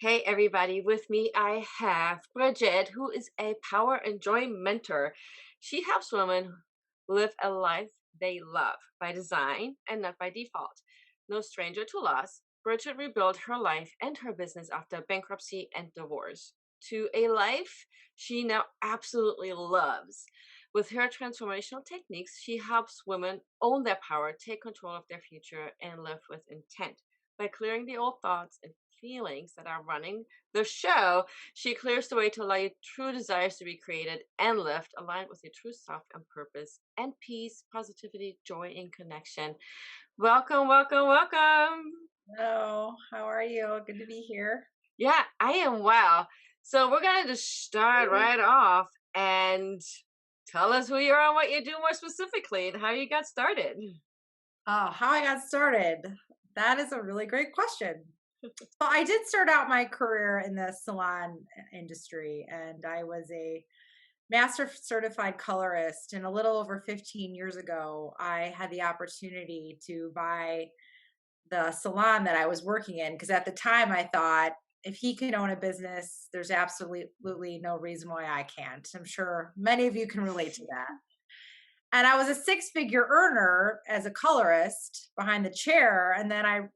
Hey everybody, with me I have Brigette, who is a power and joy mentor. She helps women live a life they love by design and not by default. No stranger to loss, Bridget rebuilt her life and her business after bankruptcy and divorce to a life she now absolutely loves. With her transformational techniques, she helps women own their power, take control of their future, and live with intent. By clearing the old thoughts and feelings that are running the show, she clears the way to allow your true desires to be created and lived, aligned with your true self and purpose, and peace, positivity, joy, and connection. Welcome, welcome, welcome. Hello, how are you? Good to be here. Yeah, I am well. So we're gonna just start right off and tell us who you are and what you do more specifically and how you got started. Oh, how I got started. That is a really great question. So I did start out my career in the salon industry, and I was a master certified colorist. And a little over 15 years ago, I had the opportunity to buy the salon that I was working in because at the time I thought if he can own a business, there's absolutely no reason why I can't. I'm sure many of you can relate to that. And I was a six-figure earner as a colorist behind the chair. And then I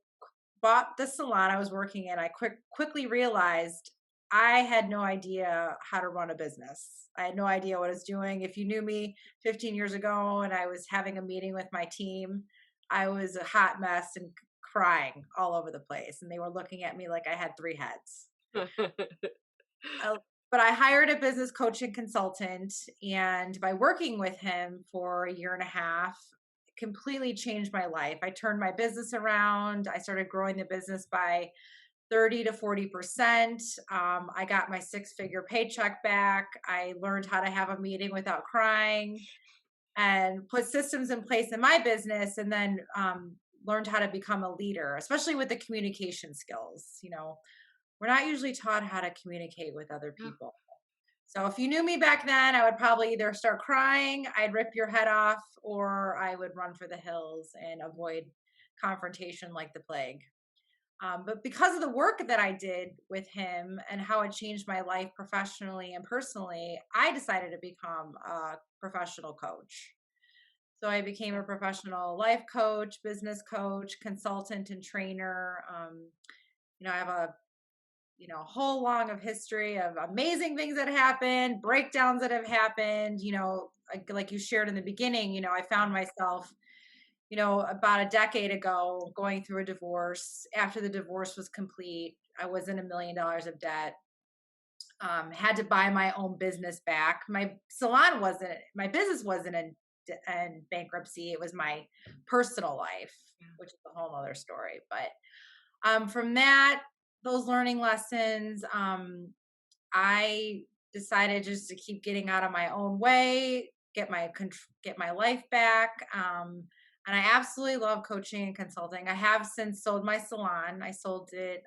bought the salon I was working in. I quickly realized I had no idea how to run a business. I had no idea what I was doing. If you knew me 15 years ago and I was having a meeting with my team, I was a hot mess and crying all over the place. And they were looking at me like I had three heads. Uh, but I hired a business coach and consultant, and by working with him for a year and a half, it completely changed my life. I turned my business around. I started growing the business by 30 to 40%. I got my six-figure paycheck back. I learned how to have a meeting without crying and put systems in place in my business, and then learned how to become a leader, especially with the communication skills. We're not usually taught how to communicate with other people. So if you knew me back then, I would probably either start crying, I'd rip your head off, or I would run for the hills and avoid confrontation like the plague. But because of the work that I did with him and how it changed my life professionally and personally, I decided to become a professional coach. So I became a professional life coach, business coach, consultant, and trainer. I have a whole long of history of amazing things that happened, breakdowns that have happened. Like you shared in the beginning. I found myself, about a decade ago going through a divorce. After the divorce was complete, I was in $1 million of debt. Had to buy my own business back. My business wasn't in bankruptcy. It was my personal life, which is a whole other story. But from those learning lessons, I decided just to keep getting out of my own way, get my life back. And I absolutely love coaching and consulting. I have since sold my salon. I sold it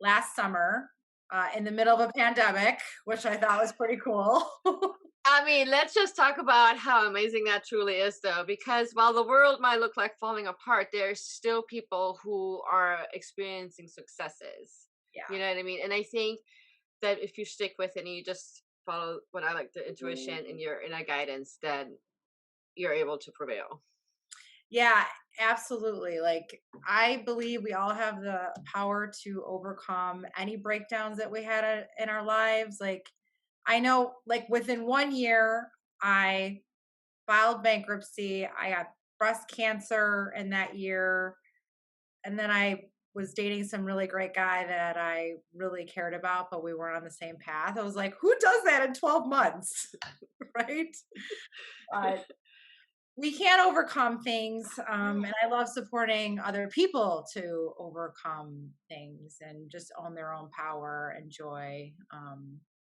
last summer in the middle of a pandemic, which I thought was pretty cool. I mean, let's just talk about how amazing that truly is, though, because while the world might look like falling apart, there's still people who are experiencing successes. Yeah. You know what I mean? And I think that if you stick with it and you just follow what I like the intuition and your inner guidance, then you're able to prevail. Yeah, absolutely. Like, I believe we all have the power to overcome any breakdowns that we had in our lives. Like, I know, like, within 1 year, I filed bankruptcy. I got breast cancer in that year. And then I was dating some really great guy that I really cared about, but we weren't on the same path. I was like, who does that in 12 months? Right? But we can overcome things, and I love supporting other people to overcome things and just own their own power and joy.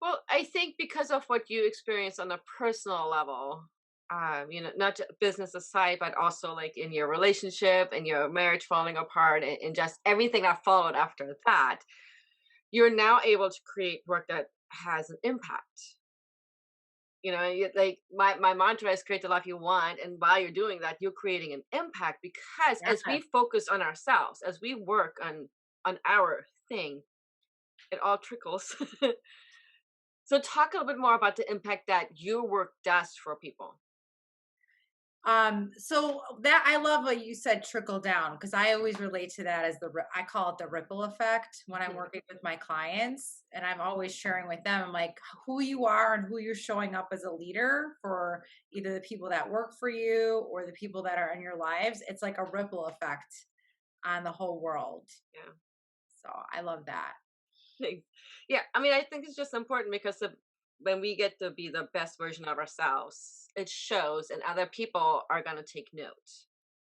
Well, I think because of what you experience on a personal level, not business aside, but also like in your relationship and your marriage falling apart and just everything that followed after that, you're now able to create work that has an impact. Like my mantra is create the life you want. And while you're doing that, you're creating an impact because Yeah. as we focus on ourselves, as we work on our thing, It all trickles. So talk a little bit more about the impact that your work does for people. So that I love what you said trickle down because I always relate to that as I call it the ripple effect when I'm Mhm. working with my clients and I'm always sharing with them like who you are and who you're showing up as a leader for either the people that work for you or the people that are in your lives. It's like a ripple effect on the whole world. Yeah. So I love that. Like, yeah, I mean, I think it's just important because when we get to be the best version of ourselves, it shows, and other people are going to take note.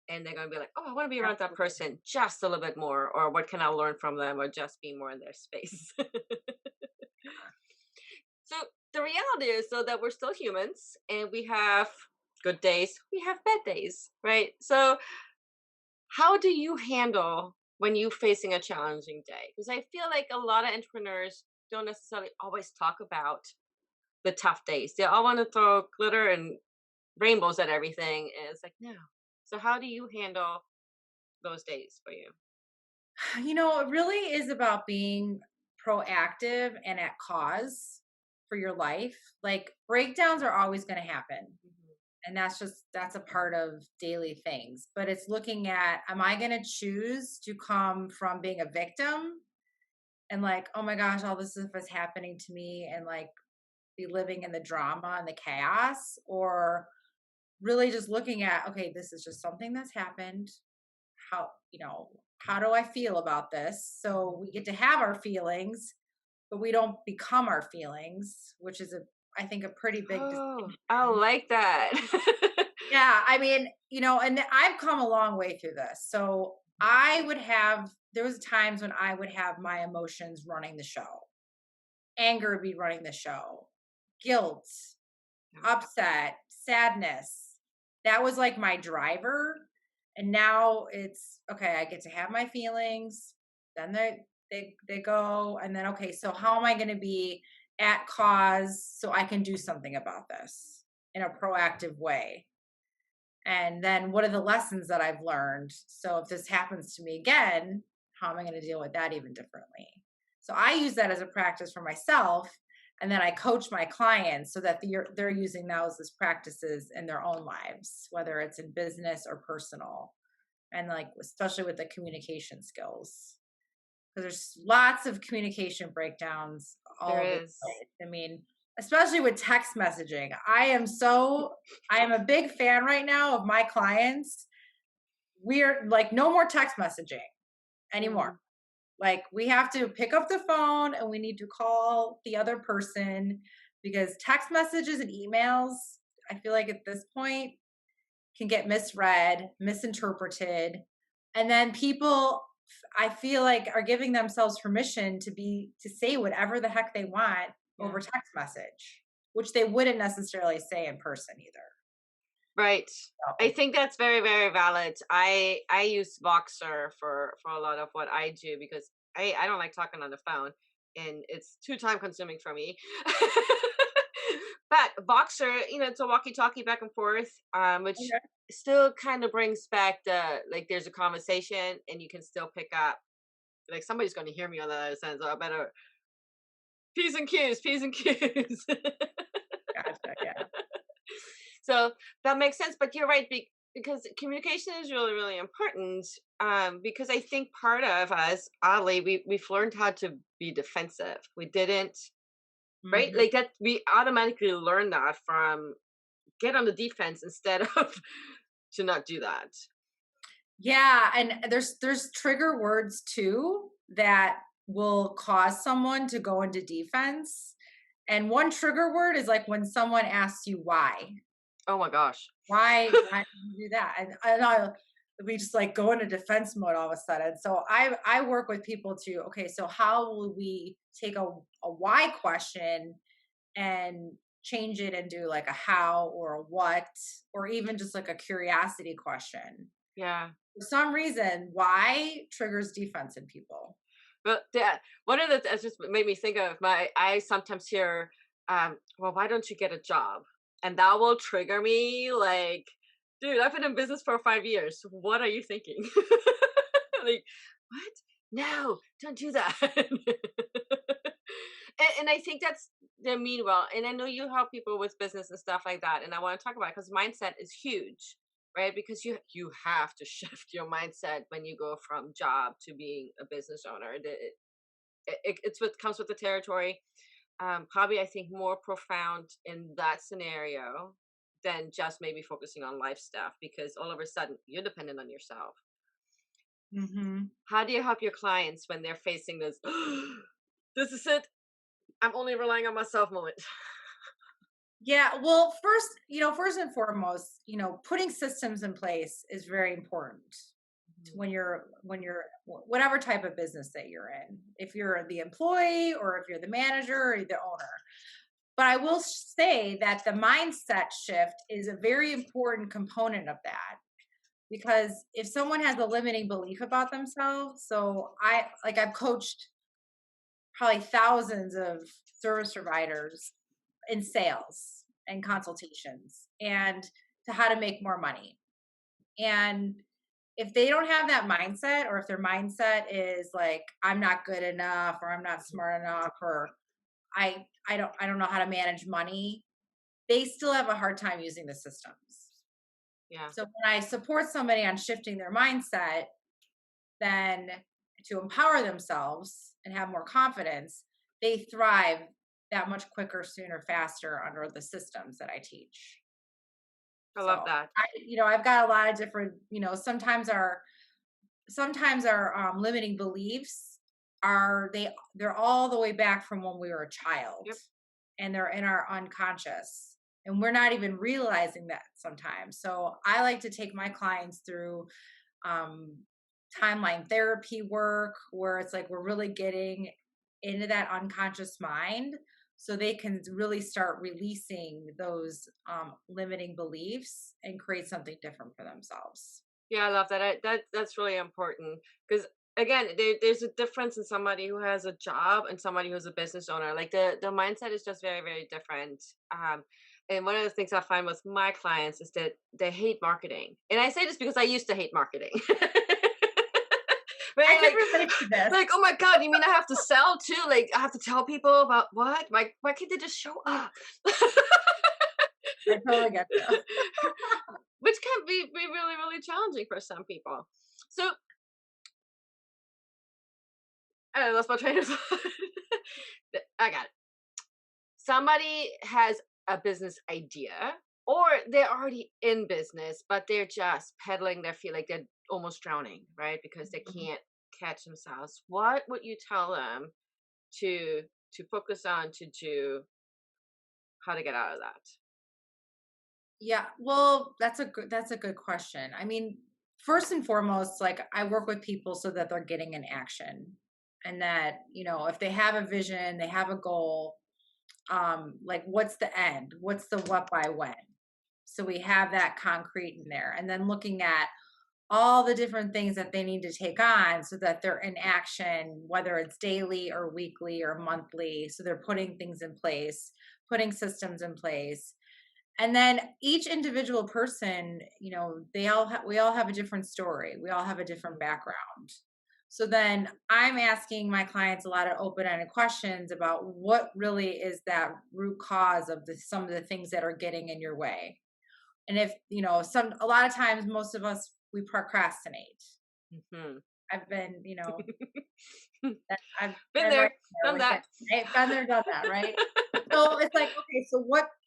And they're going to be like, oh, I want to be around that Absolutely. person just a little bit more, or what can I learn from them, or just be more in their space. So the reality is, though, that we're still humans and we have good days, we have bad days, right? So how do you handle when you're facing a challenging day? Because I feel like a lot of entrepreneurs don't necessarily always talk about the tough days. They all want to throw glitter and rainbows at everything. And it's like, no. So, how do you handle those days for you? It really is about being proactive and at cause for your life. Like breakdowns are always going to happen. Mhm. And that's a part of daily things. But it's looking at, am I going to choose to come from being a victim and like, oh my gosh, all this stuff is happening to me and like be living in the drama and the chaos, or really just looking at, okay, this is just something that's happened. How, how do I feel about this? So we get to have our feelings, but we don't become our feelings, which is I think a pretty big Oh, I distinction. like that. Yeah, I mean, and I've come a long way through this. So there was times when I would have my emotions running the show. Anger would be running the show. Guilt, Yeah. upset, sadness. That was like my driver. And now it's okay, I get to have my feelings. Then they go. And then okay, so how am I gonna be at cause so I can do something about this in a proactive way? And then what are the lessons that I've learned? So if this happens to me again, how am I going to deal with that even differently? So I use that as a practice for myself. And then I coach my clients so that they're using those as practices in their own lives, whether it's in business or personal. And like, especially with the communication skills, because there's lots of communication breakdowns all There over the is. place. I mean, especially with text messaging. I am a big fan right now of my clients. We're like no more text messaging anymore. Mm. Like we have to pick up the phone and we need to call the other person because text messages and emails, I feel like at this point can get misread, misinterpreted, and then people I feel like are giving themselves permission to say whatever the heck they want Yeah. over text message, which they wouldn't necessarily say in person either. Right. I So, think that's very, very valid. I use Voxer for a lot of what I do because I don't like talking on the phone and it's too time consuming for me. But Voxer, it's a walkie-talkie back and forth, which okay. still kind of brings back the like there's a conversation and you can still pick up like somebody's going to hear me on the other side, so I better P's and Q's. Gotcha. Yeah. So that makes sense. But you're right because communication is really, really important. Because I think part of us, oddly, we've learned how to be defensive. We didn't, right? Mhm. Like that, we automatically learn that from get on the defense instead of to not do that. Yeah, and there's trigger words too that will cause someone to go into defense. And one trigger word is like when someone asks you why. Oh my gosh. Why did you do that? And we just like go into defense mode all of a sudden. So I work with people to okay, so how will we take a why question and change it into like a how or a what or even just like a curiosity question. Yeah. For some reason, why triggers defense in people. But that one of the that just made me think of my I sometimes hear, well, why don't you get a job? And that will trigger me like, dude, I've been in business for 5 years. What are you thinking? Like, what? No, don't do that. and I think that's the meanwhile, and I know you help people with business and stuff like that, and I want to talk about it because mindset is huge, right? Because you have to shift your mindset when you go from job to being a business owner. It's what comes with the territory. Probably, I think more profound in that scenario than just maybe focusing on life stuff because all of a sudden you're dependent on yourself. Mhm. How do you help your clients when they're facing this? This is it. I'm only relying on myself moment. Yeah, well, first and foremost, putting systems in place is very important Mhm. when you're whatever type of business that you're in. If you're the employee or if you're the manager or the owner. But I will say that the mindset shift is a very important component of that because if someone has a limiting belief about themselves, so I've coached probably thousands of service providers in sales and consultations and to how to make more money. And if they don't have that mindset, or if their mindset is like, I'm not good enough, or I'm not smart enough, or I don't know how to manage money, they still have a hard time using the systems. Yeah, So when I support somebody on shifting their mindset, then to empower themselves and have more confidence, they thrive that much quicker, sooner, faster under the systems that I teach. I So love that. I've got a lot of different, sometimes our limiting beliefs they're all the way back from when we were a child, Yep. and they're in our unconscious, and we're not even realizing that sometimes. So I like to take my clients through um, timeline therapy work where it's like we're really getting into that unconscious mind so they can really start releasing those limiting beliefs and create something different for themselves. Yeah, I love that. That's really important because again, there's a difference in somebody who has a job and somebody who's a business owner. Like the mindset is just very very different. And one of the things I find with my clients is that they hate marketing, and I say this because I used to hate marketing. I Right, can relate to this. like, oh my god, you mean I have to sell too? Like, I have to tell people about what? Why can't they just show up? I totally get you. Which can be really, really challenging for some people. So I lost my train of thought. I got it. Somebody has a business idea, or they're already in business, but they're just peddling their feet like they're almost drowning, right? Because they can't catch themselves. What would you tell them to focus on to do how to get out of that? Yeah, well, that's a good question. I mean, first and foremost, like I work with people so that they're getting an action, and that if they have a vision, they have a goal, like what's the end, what's the what by when, so we have that concrete in there, and then looking at all the different things that they need to take on so that they're in action, whether it's daily or weekly or monthly, so they're putting things in place, putting systems in place. And then each individual person, we all have a different story, we all have a different background. So then I'm asking my clients a lot of open-ended questions about what really is that root cause of some of the things that are getting in your way. And if a lot of times, most of us, we procrastinate. Hmm. I've been, I've Been been right there, there done with that. it, right? Been there, done that, right? So it's like, okay, so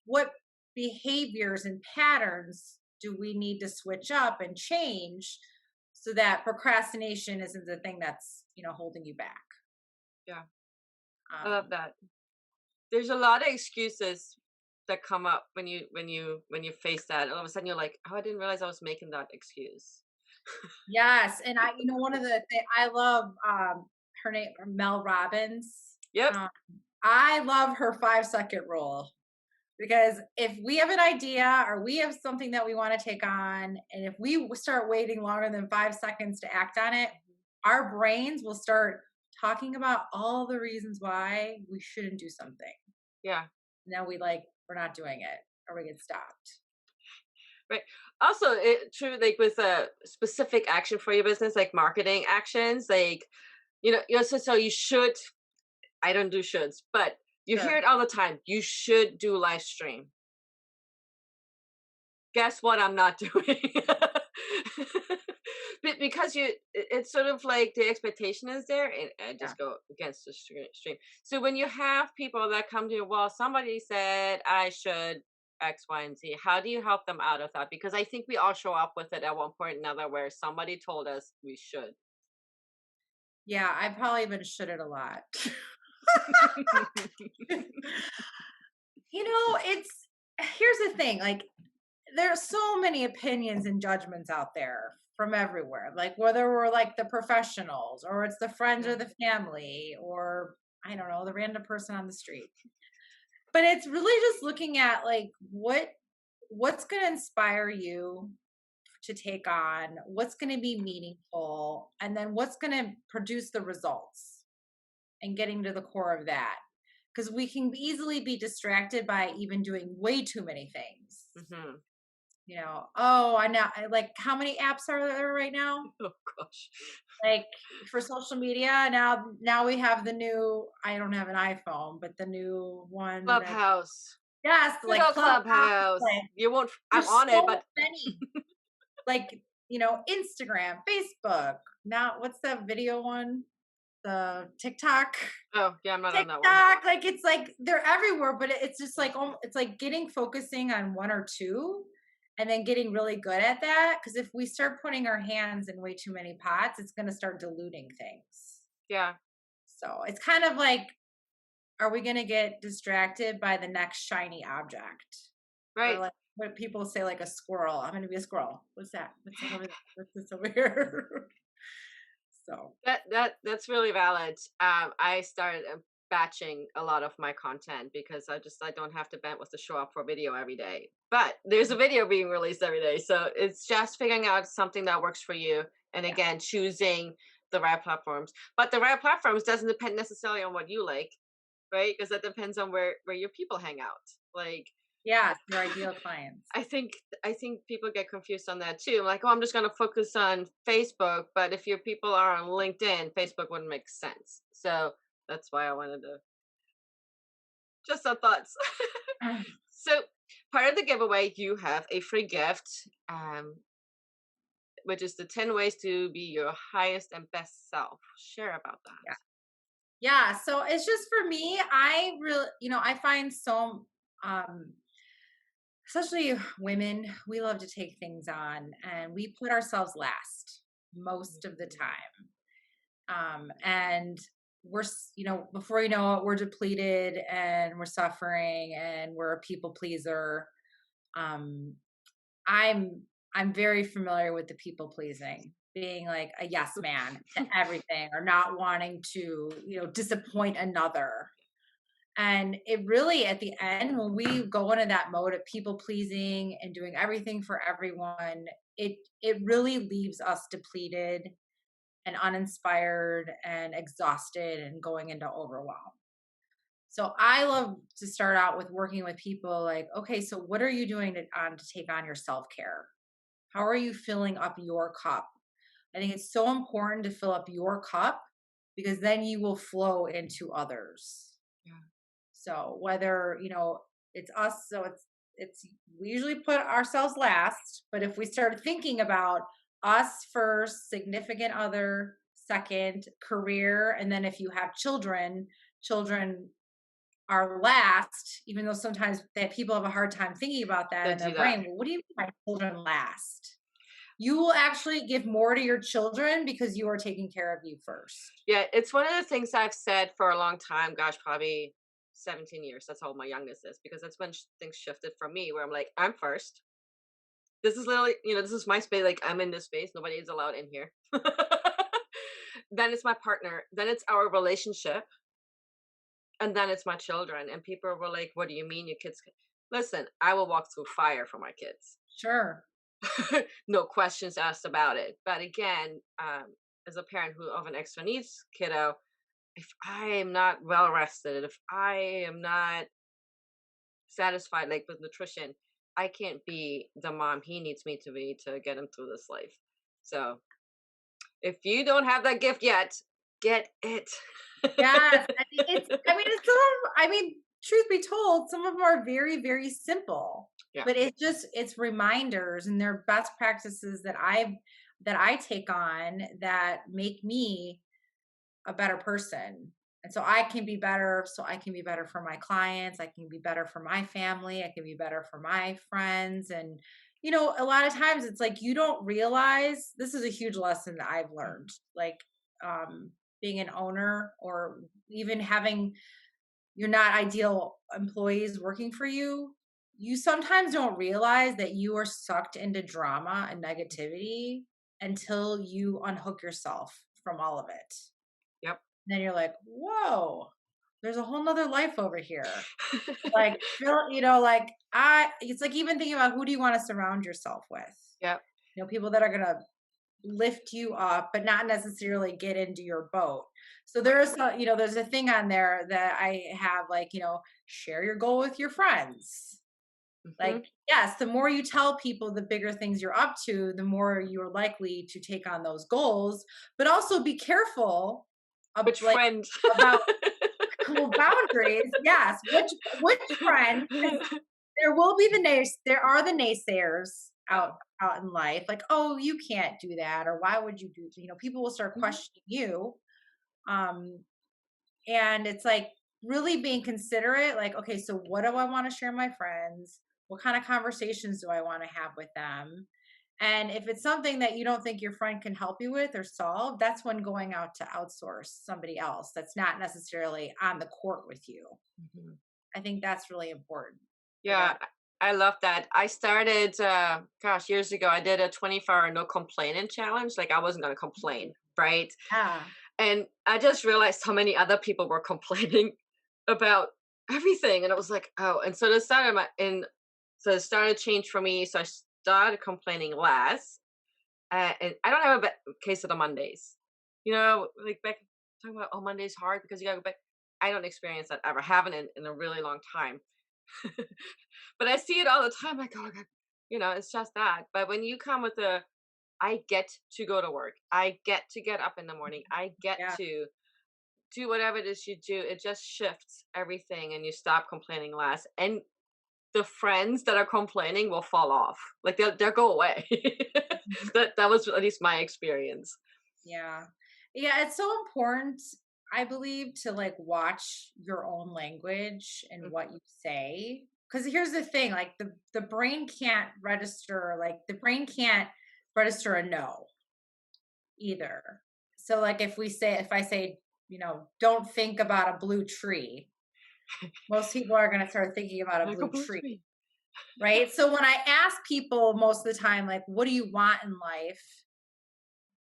what behaviors and patterns do we need to switch up and change so that procrastination isn't the thing that's holding you back? Yeah, I love Um, that. There's a lot of excuses that come up when you face that. All of a sudden, you're like, "Oh, I didn't realize I was making that excuse." yes, and one of the things I love, her name Mel Robbins. Yep. Um, I love her 5-second rule. Because if we have an idea or we have something that we want to take on, and if we start waiting longer than 5 seconds to act on it, our brains will start talking about all the reasons why we shouldn't do something. Yeah. Now we're not doing it, or we get stopped. Right. Also, true, like with a specific action for your business, like marketing actions, like so you should. I don't do shoulds, but You hear Sure. it all the time. You should do live stream. Guess what I'm not doing? Because it's sort of like the expectation is there, and I Yeah. just go against the stream. So when you have people that come to you, well, somebody said I should X, Y, and Z. How do you help them out of that? Because I think we all show up with it at one point or another where somebody told us we should. Yeah, I've probably been shitted a lot. It's here's the thing, like there's so many opinions and judgments out there from everywhere. Like whether we're like the professionals or it's the friends Yeah. or the family or I don't know, the random person on the street. But it's really just looking at like what's going to inspire you to take on, what's going to be meaningful, and then what's going to produce the results and getting to the core of that. Because we can easily be distracted by even doing way too many things. Hmm. Oh, I know. Like, how many apps are there right now? Oh gosh. Like for social media, now we have the new. I don't have an iPhone, but the new one that Clubhouse. yes, Good like old Clubhouse. Clubhouse. Like You won't. I'm there's on it, so but many. Like Instagram, Facebook. Now, what's that video one? The TikTok. oh yeah, I'm not on that one. TikTok, like it's like they're everywhere, but it's just like it's like getting focusing on one or two and then getting really good at that. Cause if we start putting our hands in way too many pots, it's gonna start diluting things. Yeah. So it's kind of like, are we gonna get distracted by the next shiny object? Or Right. like what people say, like a squirrel. I'm gonna be a squirrel. What's that? What's that over there? What's this over here? So That's really valid. I started batching a lot of my content because I don't have to bandwidth to show up for video every day. But there's a video being released every day, so it's just figuring out something that works for you, and yeah. again choosing the right platforms. But the right platforms doesn't depend necessarily on what you like, right? Because that depends on where your people hang out. Like Yes, your ideal clients. I think I think people get confused on that too. Like, oh, I'm just going to focus on Facebook, but if your people are on LinkedIn, Facebook wouldn't make sense. So that's why I wanted to just some thoughts. So part of the giveaway, you have a free gift, which is the 10 ways to be your highest and best self. Share about that. Yeah. Yeah, so it's just for me, I really, I find so um especially women, we love to take things on and we put ourselves last most of the time. And before you know it, we're depleted and we're suffering and we're a people pleaser. Um I'm I'm very familiar with the people pleasing, being like a yes man to everything or not wanting to, disappoint another. And it really, at the end, when we go into that mode of people pleasing and doing everything for everyone, it really leaves us depleted and uninspired and exhausted and going into overwhelm. So I love to start out with working with people like, okay, so what are you doing to take on your self care? How are you filling up your cup? I think it's so important to fill up your cup because then you will flow into others. Yeah. So whether, it's us, so it's we usually put ourselves last, but if we start thinking about us first, significant other second, career, and then if you have children are last, even though sometimes that people have a hard time thinking about that To in their do that. brain. Well, what do you mean my children last? You will actually give more to your children because you are taking care of you first. Yeah, it's one of the things I've said for a long time. Gosh, probably 17 years. That's how old my youngest is because that's when things shifted for me, where I'm like, I'm first. This is literally, this is my space. Like, I'm in this space. Nobody is allowed in here. Then it's my partner. Then it's our relationship. And then it's my children. And people were like, what do you mean your kids? Listen, I will walk through fire for my kids. Sure. No questions asked about it. But again, as a parent who of an extra needs kiddo, if I am not well rested, if I am not satisfied, like with nutrition, I can't be the mom he needs me to be to get him through this life. So if you don't have that gift yet, get it. Yes, I mean, truth be told, some of them are very, very simple, Yeah. but it's reminders and they're best practices that I take on that make me a better person. And so I can be better, so I can be better for my clients, I can be better for my family, I can be better for my friends. And a lot of times it's like you don't realize this is a huge lesson that I've learned. Like being an owner or even having your not ideal employees working for you, you sometimes don't realize that you are sucked into drama and negativity until you unhook yourself from all of it. Yep. Then you're like, whoa, there's a whole nother life over here. Like, like it's like even thinking about who do you want to surround yourself with? Yep. People that are going to lift you up, but not necessarily get into your boat. So there's a thing on there that I have like, share your goal with your friends. Mhm. Like, yes, the more you tell people the bigger things you're up to, the more you're likely to take on those goals. But also be careful of Which like friend? about cool boundaries. Yes, which friend? Because there are the naysayers Yeah. out in life. Like, oh, you can't do that, or why would you do? People will start Mhm. questioning you. Um, and it's like really being considerate, like, okay, so what do I want to share my friends? What kind of conversations do I want to have with them? And if it's something that you don't think your friend can help you with or solve, that's when going out to outsource somebody else that's not necessarily on the court with you. Mhm. I think that's really important for Yeah, that. I love that. I started, gosh, years ago, I did a 24-hour no complaining challenge. Like I wasn't going to complain, right? Yeah. And I just realized how many other people were complaining about everything. And it was like, oh, and so so it started change for me. So I started complaining less. And I don't have a case of the Mondays. Like back talking about, oh, Monday's hard because you got to go back. I don't experience that ever. Haven't in a really long time. But I see it all the time. Like, oh, God, it's just that. But when you come with I get to go to work. I get to get up in the morning. I get Yeah. to do whatever it is you do. It just shifts everything and you stop complaining less. And the friends that are complaining will fall off. Like they'll go away. Mhm. That was at least my experience. Yeah. Yeah, it's so important, I believe, to like watch your own language and Mm. what you say. Because here's the thing, like the brain can't register, like the brain can't register a no either. So like if I say, don't think about a blue tree, most people are gonna start thinking about a I blue tree. completely. Right. So when I ask people most of the time, like, what do you want in life?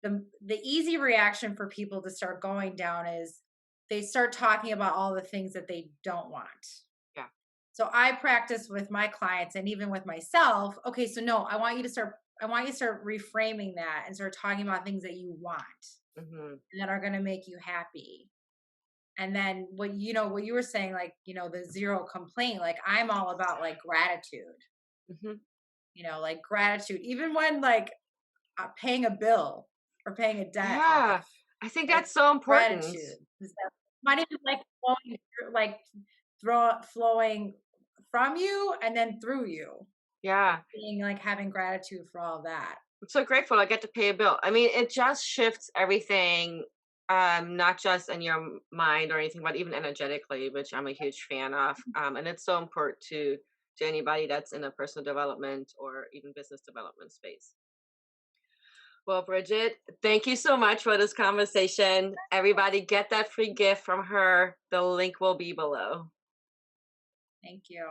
The easy reaction for people to start going down is they start talking about all the things that they don't want. Yeah. So I practice with my clients and even with myself. Okay, so no, I want you to start reframing that and start talking about things that you want Hmm. and that are going to make you happy. And then what you were saying, like, the zero complaint, like I'm all about like gratitude, Hmm. like gratitude, even when like paying a bill or paying a debt off. Yeah. I think Like that's so important. gratitude. Is that might even like flowing from you and then through you. Yeah. Being like having gratitude for all that. I'm so grateful I get to pay a bill. I mean, it just shifts everything, not just in your mind or anything, but even energetically, which I'm a huge fan of. And it's so important to anybody that's in a personal development or even business development space. Well, Bridget, thank you so much for this conversation. Everybody get that free gift from her. The link will be below. Thank you.